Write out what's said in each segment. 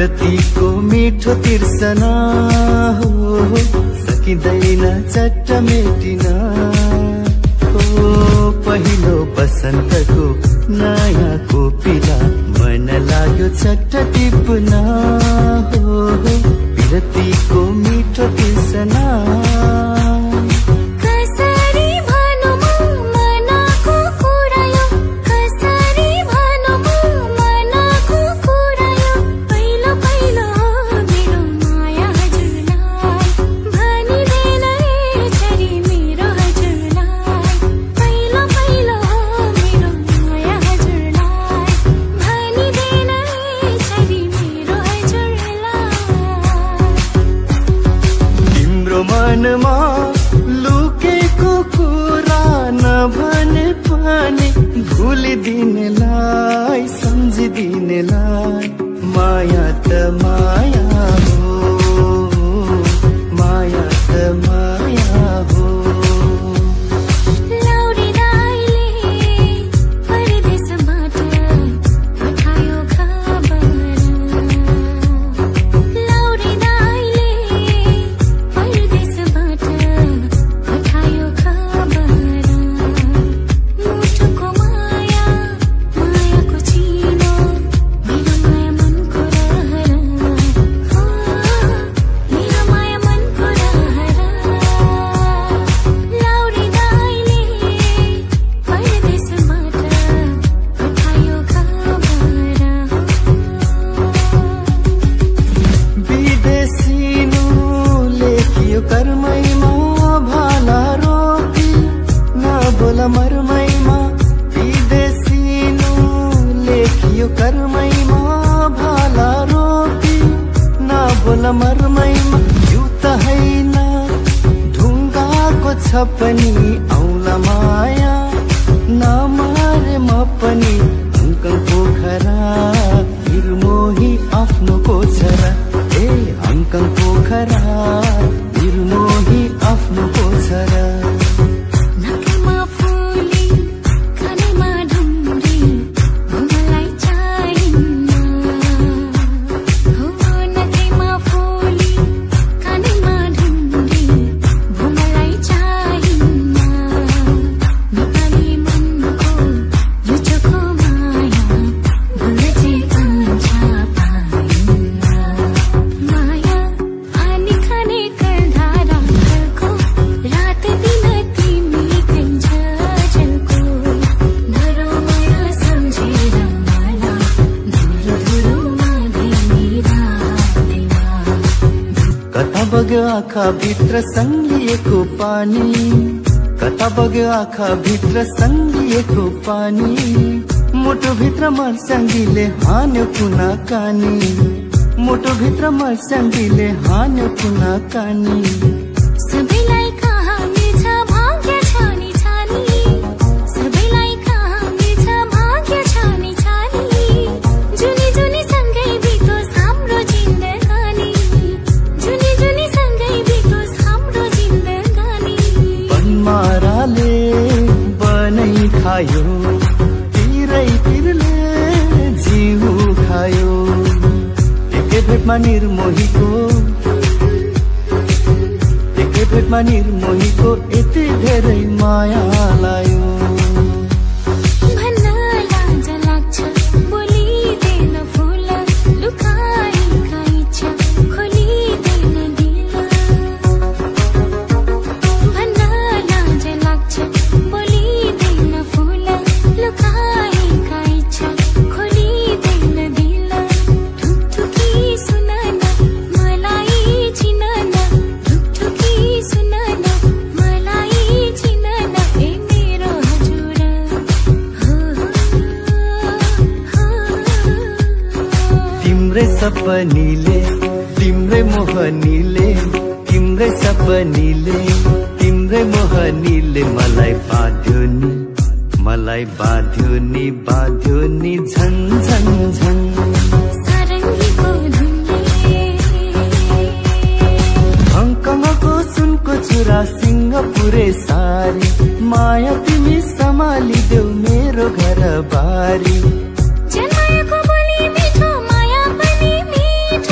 विरतीको मिठो तिर्सना हो सकिँदैन चट्ट मेटिन हो पहिलो बसन्तको नयाँ कोपिला मन लाग्यो चट्ट टिप्न हो विरतीको मिठो तिर्सना लुकेको कुरा नभने पनि भुलिदिनेलाई सम्झिदिनेलाई माया त माया हो माया त माया हो मरमैमा विदेशीनु लेखियो कर्मैमा भाला रोपी नबोल मरमैमा यो त हैन ढुङ्गाको छ पनि औला माया नमारे म पनि हङकङ पोखरा निर्मोही आफ्नो कोछरा ए हङकङ पोखरा निर्मोही आफ्नो कोछरा बग्यो आँखा भित्र सङ्गिएको पानी कता बग्यो आँखा भित्र सङ्गिएको पानी मुटु भित्र मर्स्याङ्गीले हान्यो कुना कानी मुटु भित्र मर्स्याङ्गीले हान्यो कुना कानी सबैलाई कहाँ मिल्छ भाग्य छानी छानी सबैलाई कहाँ मिल्छ भाग्य छानी छानी जुनी जुनी सँगै बितोस् हाम्रो जिन्दगानी जुनी जुनी सँगै बितोस् हाम्रो जिन्दगानी बनमाराले बनै खायो तिरै तिरले जिउ खायो एकै भेटमा निर्मोहीको भेटमा निर्मोहीको यति धेरै माया लायो भन्न लाज लाग्छ बोलिदेन फुल लुकाएका इच्छा खोलिदेन दिल भन्न लाज लाग्छ बोलिदेन फुल लुकाएका इच्छा खोलिदेन दिल ठुकठुकी सुनन मलाई चिनन ठुकठुकी सुनन मलाई चिनन ए मेरो हजुर तिम्रै सपनीले तिम्रै मोहनीले तिम्रै सपनीले तिम्रै मोहनीले मलाई बाध्यो नि झन झन झन सारङ्गीको धुनले हङकङको सुनको चुरा सिङ्गापुरे सारी माया तिमी सम्हालिदेऊ मेरो घर बारी जन्माएको बोली मिठो माया पनि मिठो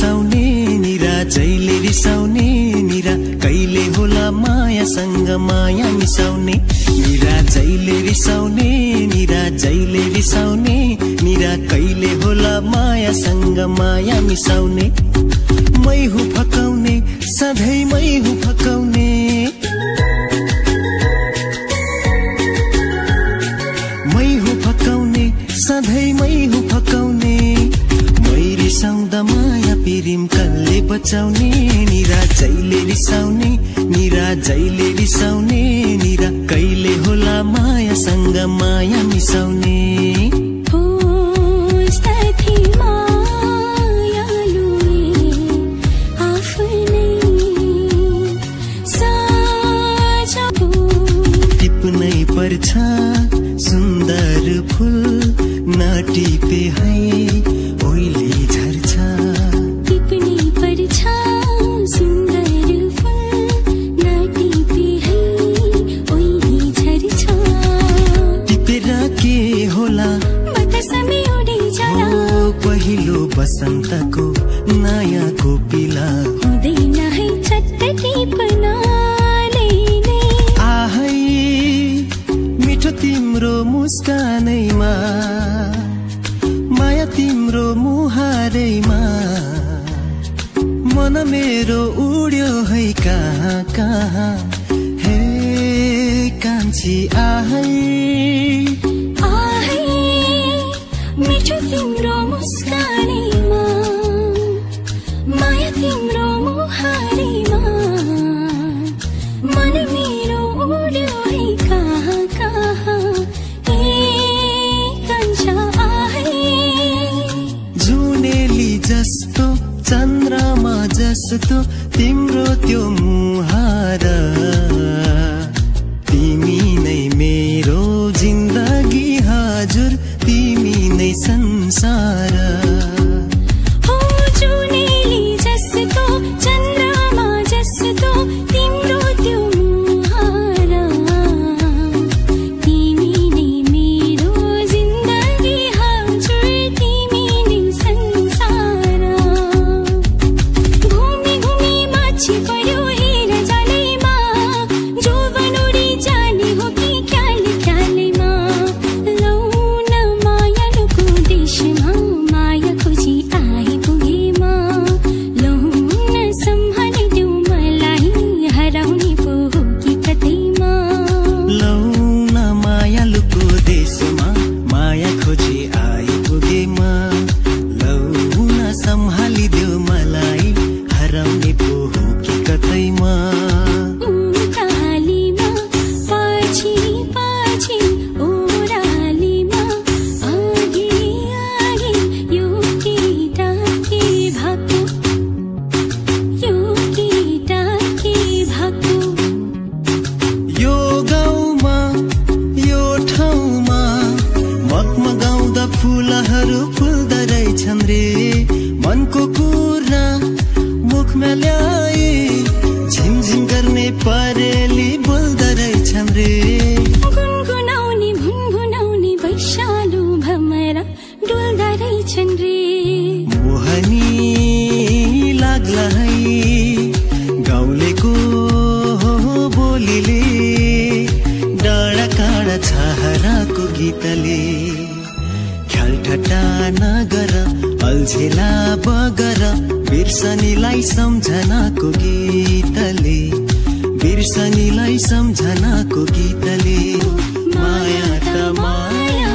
रिसाउने निरा जहिले रिसाउने निरा कहिले होला मायासँग माया मिसाउने निरा जहिले रिसाउने निरा जहिले रिसाउने निरा कहिले होला मायासँग माया मिसाउने मै हुँ फकाउने सधैँ मै हुँ फकाउने मै हुँ फकाउने सधैँ मै हुँ फकाउने मै रिसाउँदा माया पिरिम कसले बचाउने निरा जहिले रिसाउने निरा जहिले रिसाउने निरा कहिले होला मायासँग माया मिसाउने पर्छ सुन्दर फूल नटिपे है ओइली झर्छ टिप्नी पर्छ सुन्दर फूल नटिपे है ओइली झर्छ टिपेर के होला बतासमै उडी जाला पहिलो बसन्तको नयाँ कोपिला हुँदैन है चट्ट टिप्न तिम्रो मुस्कानैमा माया तिम्रो मुहारैमा मन मेरो उड्यो है कहाँ कहाँ हे कान्छी आहै आहै मिठो तिम्रो मुस्कानैमा माया तिम्रो मुहारैमा मन मेरो उड्यो है कहाँ कहाँ जुनेली जस्तो चन्द्रमा जस्तो तिम्रो त्यो मुहार तिमी नै मेरो जिन्दगी हजुर तिमी नै संसार हो जुनेली जस्तो चन्द्रमा जस्तो तिम्रो त्यो मुहार तिमी नै मेरो जिन्दगी हजुर तिमी नै संसार घुमी घुमी माछी पर्यो हेर जालैमा जोवन उडी जाने हो कि ख्याल ख्यालैमा लौ न मायालुको देशमा माया खोजी आइपुगेमा लौ न सम्हालिदेऊ मलाई हराउने पो हो कि कतैमा लौ न मायालुको देशमा माया खोजी आइपुगेमा लौ न सम्हालिदेऊ मलाई हराउने पो हो कि कतैमा उकालीमा पछि पछि ओरालीमा आगे आगे यो केटा के भएको यो केटा के भएको यो गाउँमा यो ठाउँमा मगमगाउँदा फुलहरू फुल्दा रहेछन् रे मनको कुरा मुखमा ल्याए झिमझिम गर्ने परेली बोल्दा रहेछन् रे गुनगुनाउने भुनभुनाउने वैशालु भमरा डुल्दा रहेछन् रे मोहनी लाग्ला है गाउँलेको बोलीले डाँडा काँडा छहराको गीतले ख्यालठट्टा नगर अल्झेला बगर बिर्सनीलाई सम्झनाको गीतले बिर्सनीलाई सम्झनाको गीतले माया त माया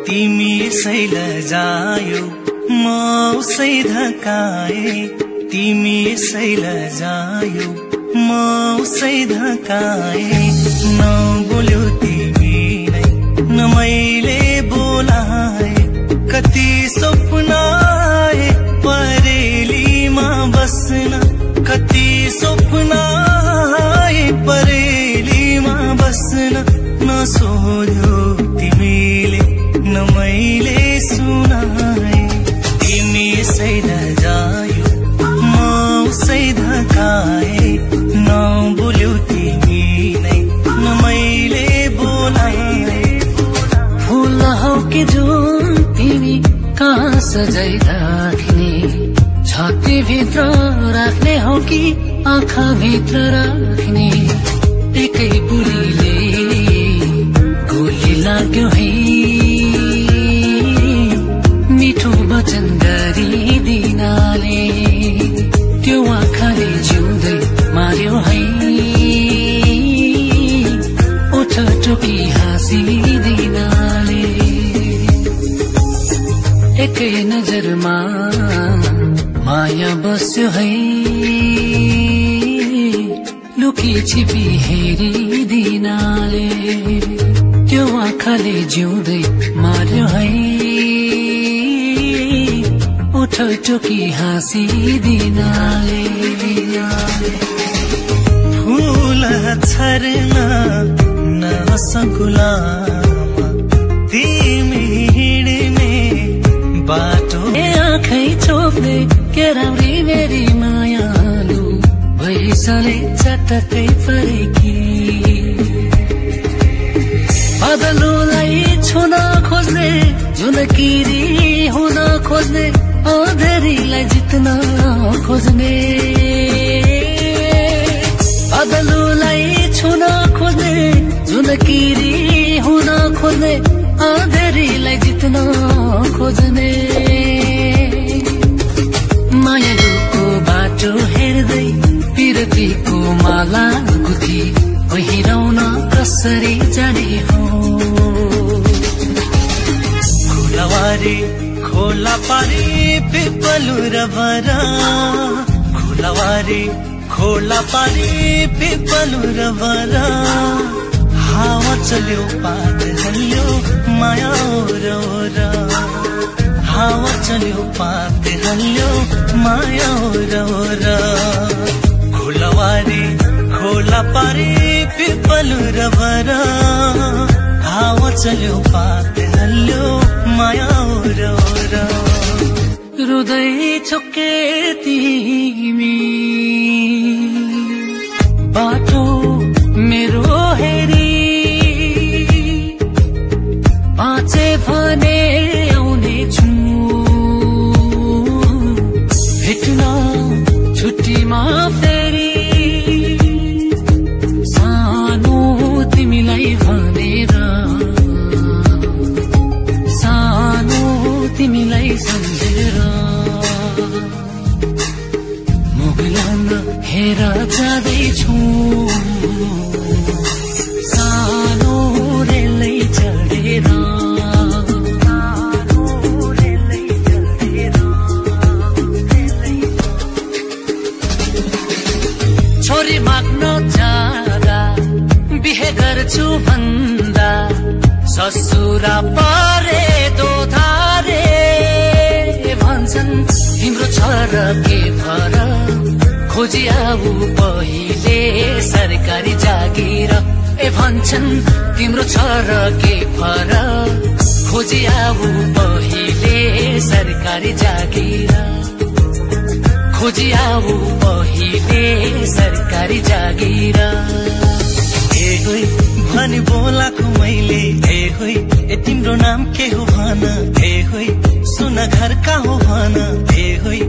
तिमी सैल जायो म उसै धकाए तिमी सैल जायो म उसै धकाए नबोल्यो तिमी नै न मैले बोलाए कति स्वप्न आए परेलीमा बस्न कति स्वप्न आए परेलीमा बस्न नसोध्यो तिमीले न मैले सुनाए तिमी सै फर्काए नबोल्यौ तिमी नै न मैले बोलाए फूल हौ कि जुन तिमी कहाँ सजाई राख्ने छाती भित्र राख्ने हौ कि आँखा भित्र राख्ने एकै बुढीले गोली लाग्यो है मिठो वचन गरिदिनाले त्यो आँखाले जिउँदै मार्यो है ओठ टोकी हाँसिदिनाले एकै नजरमा माया बस्यो है लुकी छिपी हेरिदिनाले त्यो आँखाले जिउँदै मार्यो है ओठ टोकी हाँसिदिनाले फूल छर्न नसकुलामा तिमी हिँड्ने बाटो आँखै छोप्ने के राम्री मेरी मायालु भैसले चटक्कै परेकी बादलुलाई छुन खोज्ने जुनकिरी हुन खोज्ने अँधेरीलाई जित्न खोज्ने बादलुलाई छुन खोज्ने जुनकिरी हुन खोज्ने अँधेरीलाई जित्न खोज्ने मायालुको बाटो हेर्दै पिरतीको माला गुथी पहिराउन कसरी जाने हो खुलावारी खोला पारी पिपलु र भरा खुलावारी खोला पारी पिपलु र भरा हावा चल्यो पात हल्यो माया ओरा हावा चल्यो पात हल्यो माया ओरा खुलावारी खोला पारी पिपलु र भरा हावा चल्यो पात हल्यो माया ओरा हृदय छोके तिमी बाटो मेरो हेरी बाँचे भने आउने छु भेट्न छुट्टीमा फेरि सानो तिमीलाई भनेर सानो तिमीलाई सम्झेर मोबिलन हेर जाँदैछु सानो रेलै चढेर छोरी माग्न जाँदा बिहे गर्छु भन्दा ससुरा परे दोधारे भन्छन् तिम्रो छ र के फरक खोजी आऊ पहिले सरकारी जागिर ए भन्छन् तिम्रो छ र के फरक खोजी आऊ पहिले सरकारी जागिर खोजी आऊ पहिले सरकारी जागिर ए होइ भनी बोलाको मैले ए होइ ए तिम्रो नाम के हो भन ए होइ सुन घर का हो भन ए होइ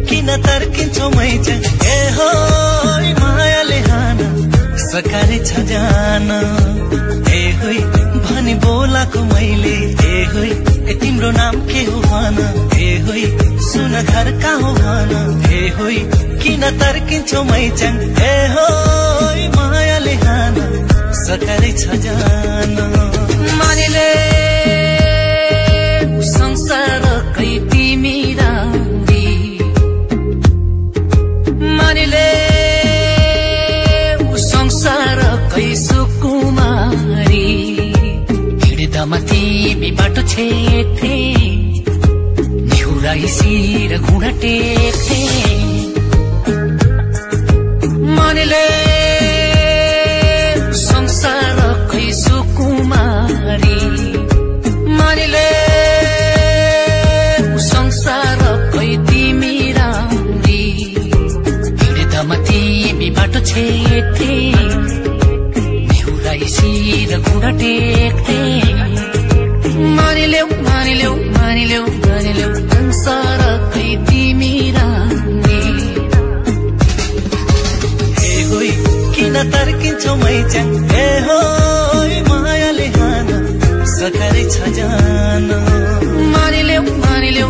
किन तर्किन्छौ मैच ए होइ मायाले हान सकारे छ जान ए होइ भनी बोलाको मैले ए होइ ए तिम्रो नाम के हो भन ए होइ सुन घर का हो भन ए होइ किन तर्किन्छौ मैच ए होइ मायाले हान सकारे छ जान मानिले संसारकै तिमी राम्री मानिले संसारकै सुकुमारी हिँड्दामा तिमी बाटो छेक्थे निहुराइसी र घुँडा टेक्थे मानिले संसारकै सुकुमारी मानिले संसारकै तिमी राम्री हिँड्दामा छौमै च्याङ ए हो मायाले हान सकारै छ जान मारिल्यौ